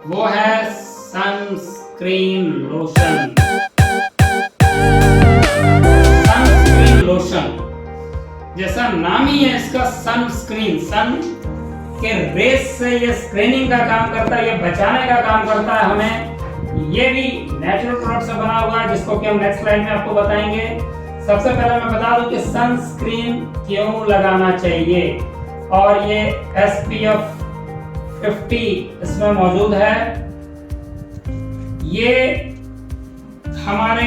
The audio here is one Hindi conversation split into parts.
वो है सनस्क्रीन लोशन। सनस्क्रीन लोशन जैसा नाम ही है इसका, सनस्क्रीन, सन के रेस से ये स्क्रीनिंग का काम करता है, ये बचाने का काम करता है हमें। ये भी नेचुरल प्रोडक्ट से बना हुआ है, जिसको कि हम नेक्स्ट स्लाइड में आपको बताएंगे। सबसे पहले मैं बता दूं कि सनस्क्रीन क्यों लगाना चाहिए, और ये SPF 50 इसमें मौजूद है। ये हमारे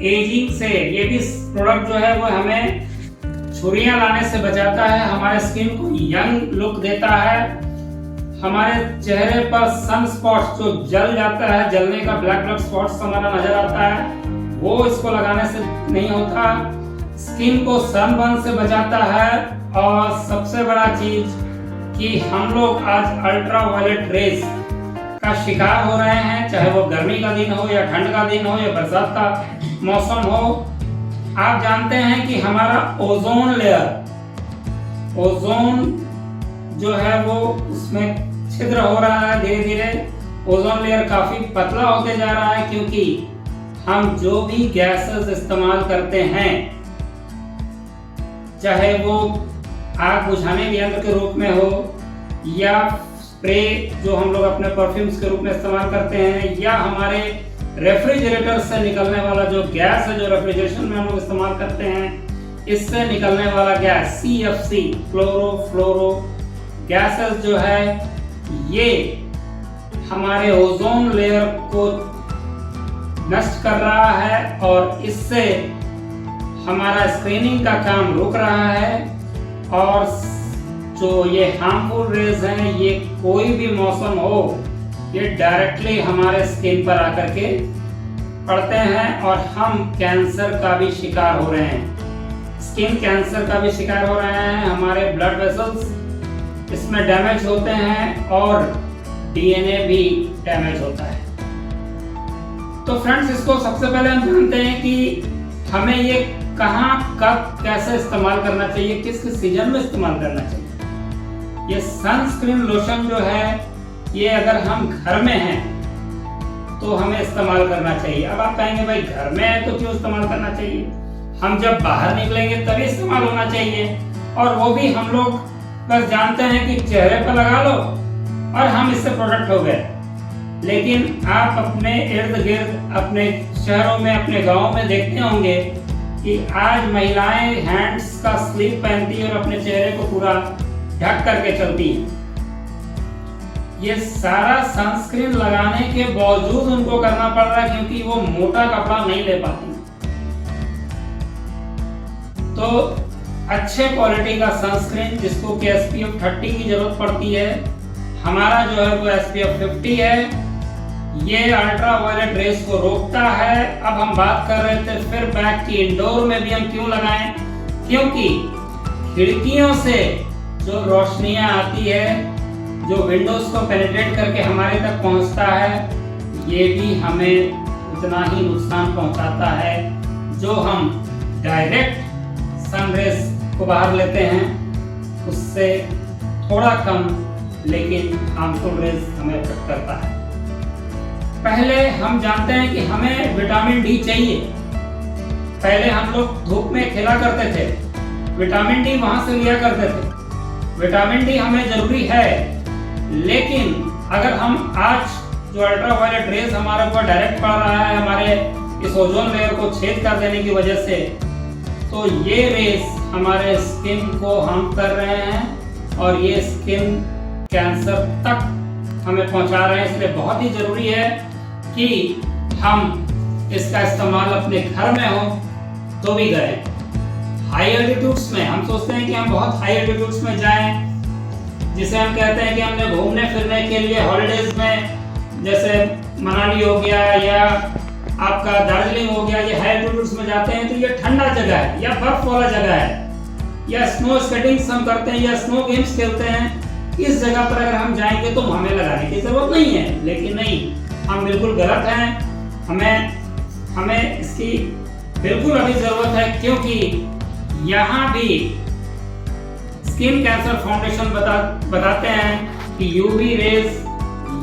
एजिंग से, ये भी प्रोडक्ट जो है वो हमें छुरियां लाने से बचाता है, हमारे स्किन को यंग लुक देता है, हमारे चेहरे पर सन स्पॉट्स जो जल जाता है, जलने का ब्लैक स्पॉट्स हमारा नजर आता है, वो इसको लगाने से नहीं होता। स्किन को सनबर्न से बचाता है, और सबसे बड़ा चीज कि हम लोग आज अल्ट्रावायलेट रेज का शिकार हो रहे हैं, चाहे वो गर्मी का दिन हो या ठंड का दिन हो या बरसात का मौसम हो। आप जानते हैं कि हमारा ओजोन लेयर, ओजोन जो है वो उसमें छिद्र हो रहा है, धीरे धीरे ओजोन लेयर काफी पतला होते जा रहा है, क्योंकि हम जो भी गैसेस इस्तेमाल करते हैं, चाहे वो आग बुझाने के यंत्र के रूप में हो, या स्प्रे जो हम लोग अपने परफ्यूम्स के रूप में इस्तेमाल करते हैं, या हमारे रेफ्रिजरेटर से निकलने वाला जो गैस है, जो रेफ्रिजरेशन में हम लोग इस्तेमाल करते हैं, इससे निकलने वाला गैस CFC, क्लोरोफ्लोरो गैसेस जो है, ये हमारे ओजोन लेयर को नष्ट कर रहा है, और इससे हमारा स्क्रीनिंग का काम रुक रहा है। और जो ये हार्मफुल रेज हैं, ये कोई भी मौसम हो, ये डायरेक्टली हमारे स्किन पर आकर के पड़ते हैं, और हम कैंसर का भी शिकार हो रहे हैं, स्किन कैंसर का भी शिकार हो रहे हैं। हमारे ब्लड वेसल्स इसमें डैमेज होते हैं, और DNA भी डैमेज होता है। तो फ्रेंड्स, इसको सबसे पहले हम जानते हैं कि हमें ये कहाँ, कब, कैसे इस्तेमाल करना चाहिए, किस किस सीजन में इस्तेमाल करना चाहिए। ये सनस्क्रीन लोशन जो है, ये अगर हम घर में हैं तो हमें इस्तेमाल करना चाहिए। अब आप कहेंगे भाई घर में है तो क्यों इस्तेमाल करना चाहिए, हम जब बाहर निकलेंगे तभी इस्तेमाल होना चाहिए। और वो भी हम लोग बस जानते हैं कि चेहरे पर लगा लो और हम इससे प्रोटेक्ट हो गए, लेकिन आप अपने इर्द गिर्द, अपने शहरों में, अपने गाँव में देखते होंगे कि आज महिलाएं हैंड्स का स्लीव पहनती है और अपने चेहरे को पूरा ढक करके चलती है। ये सारा सनस्क्रीन लगाने के बावजूद उनको करना पड़ रहा है, क्योंकि वो मोटा कपड़ा नहीं ले पाती। तो अच्छे क्वालिटी का सनस्क्रीन, जिसको कि SPF 30 की जरूरत पड़ती है, हमारा जो है वो SPF 50 है। ये अल्ट्रावायलेट रेस को रोकता है। अब हम बात कर रहे थे फिर बैक की इंडोर में भी हम क्यों लगाएं, क्योंकि खिड़कियों से जो रोशनियां आती है, जो विंडोज को पेनिट्रेट करके हमारे तक पहुंचता है, ये भी हमें उतना ही नुकसान पहुंचाता है जो हम डायरेक्ट सनरेज को बाहर लेते हैं, उससे थोड़ा कम, लेकिन हार्मफुल रेज हमें अफेक्ट करता है। पहले हम जानते हैं कि हमें विटामिन D चाहिए। पहले हम लोग धूप में खेला करते थे, विटामिन D वहां से लिया करते थे। विटामिन D हमें जरूरी है, लेकिन अगर हम आज जो अल्ट्रावायलेट रेज हमारे ऊपर डायरेक्ट पड़ रहा है, हमारे इस ओजोन लेयर को छेद कर देने की वजह से, तो ये रेज हमारे स्किन को हार्म कर रहे हैं, और ये स्किन कैंसर तक हमें पहुंचा रहे हैं। इसलिए बहुत ही जरूरी है कि हम इसका इस्तेमाल अपने घर में हो तो भी करें। हाई एल्टीट्यूड्स में हम सोचते हैं कि हम बहुत हाई एल्टीट्यूड्स में जाएं, जिसे हम कहते हैं कि हमने घूमने फिरने के लिए हॉलिडेज में, जैसे मनाली हो गया या आपका दार्जिलिंग हो गया, ये हाई एल्टीट्यूड्स में जाते हैं तो ये ठंडा जगह है या बर्फ वाला जगह है, या स्नो स्केटिंग्स हम करते हैं या स्नो गेम्स खेलते हैं। इस जगह पर अगर हम जाएंगे तो हमें लगाने की जरूरत नहीं है, लेकिन नहीं, हम बिल्कुल गलत हैं। हमें इसकी बिल्कुल अभी जरूरत है, क्योंकि यहाँ भी स्किन कैंसर फाउंडेशन बताते हैं कि यूवी रेज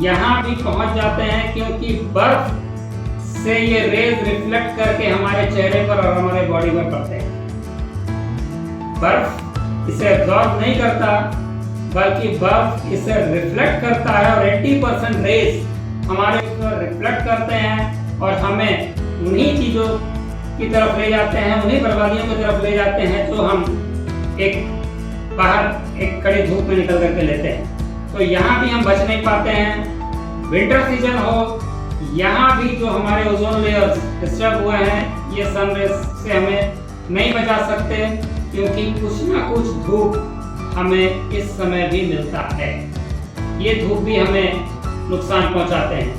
यहाँ भी पहुंच जाते हैं, क्योंकि बर्फ से ये रेज रिफ्लेक्ट करके हमारे चेहरे पर और हमारे बॉडी पर पड़ते हैं। बर्फ इसे एब्जॉर्ब नहीं करता, बल्कि बर्फ इसे रिफ्लेक्ट करता है और 80% रेज हमारे ऊपर रिफ्लेक्ट करते हैं और हमें उन्हीं चीजों की तरफ ले जाते हैं, उन्हीं बर्बादियों की तरफ ले जाते हैं जो हम बाहर एक कड़ी धूप में निकल करके लेते हैं। तो यहाँ भी हम बच नहीं पाते हैं। विंटर सीजन हो, यहाँ भी जो हमारे ओजोन लेयर्स डिस्टर्ब हुए हैं, ये सन रेज से हमें नहीं बचा सकते, क्योंकि कुछ ना कुछ धूप हमें इस समय भी मिलता है। ये धूप भी हमें नुकसान पहुंचाते हैं।